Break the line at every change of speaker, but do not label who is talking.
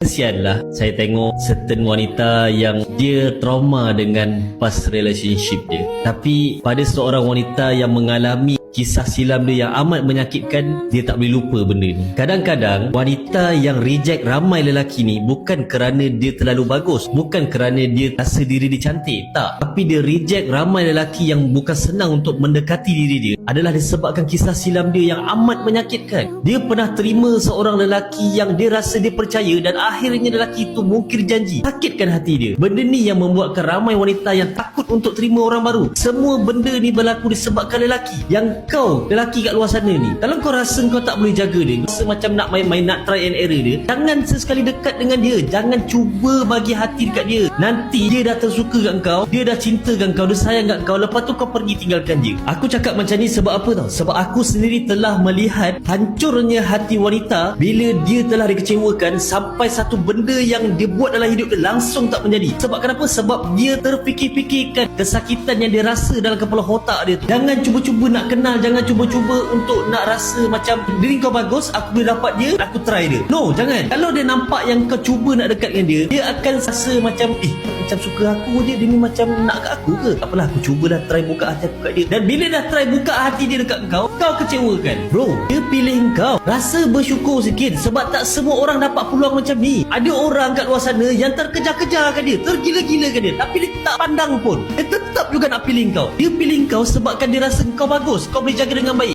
Kesianlah saya tengok certain wanita yang dia trauma dengan past relationship dia. Tapi pada seorang wanita yang mengalami kisah silam dia yang amat menyakitkan, dia tak boleh lupa benda ni. Kadang-kadang wanita yang reject ramai lelaki ni bukan kerana dia terlalu bagus, bukan kerana dia rasa diri dia cantik, tak. Tapi dia reject ramai lelaki yang bukan senang untuk mendekati diri dia adalah disebabkan kisah silam dia yang amat menyakitkan. Dia pernah terima seorang lelaki yang dia rasa dia percaya dan akhirnya lelaki itu mungkir janji. Sakitkan hati dia. Benda ni yang membuatkan ramai wanita yang takut untuk terima orang baru. Semua benda ni berlaku disebabkan lelaki. Yang kau lelaki kat luar sana ni, kalau kau rasa kau tak boleh jaga dia, rasa macam nak main-main, nak try and error dia, jangan sesekali dekat dengan dia. Jangan cuba bagi hati dekat dia. Nanti dia dah tersuka kat kau, dia dah cinta kat kau, dia sayang kat kau, lepas tu kau pergi tinggalkan dia. Aku cakap macam ni sebab apa tau? Sebab aku sendiri telah melihat hancurnya hati wanita bila dia telah dikecewakan sampai satu benda yang dia buat dalam hidup dia langsung tak menjadi. Sebab kenapa? Sebab dia terfikir-fikirkan kesakitan yang dia rasa dalam kepala otak dia tu. Jangan cuba-cuba nak kenal, jangan cuba-cuba untuk nak rasa macam diri kau bagus, aku boleh dapat dia, aku try dia. No, jangan. Kalau dia nampak yang kau cuba nak dekat dengan dia, dia akan rasa macam macam suka aku je, dia ni macam nak kat aku ke? Tak apalah, aku cubalah try buka hati aku kat dia. Dan bila dah try buka hati dia dekat kau, kau kecewakan. Bro, dia pilih kau. Rasa bersyukur sikit sebab tak semua orang dapat peluang macam ni. Ada orang kat luar sana yang terkejar-kejar kat dia, tergila-gila kat dia, tapi dia tak pandang pun. Dia tetap juga nak pilih kau. Dia pilih kau sebabkan dia rasa kau bagus, kau boleh jaga dengan baik.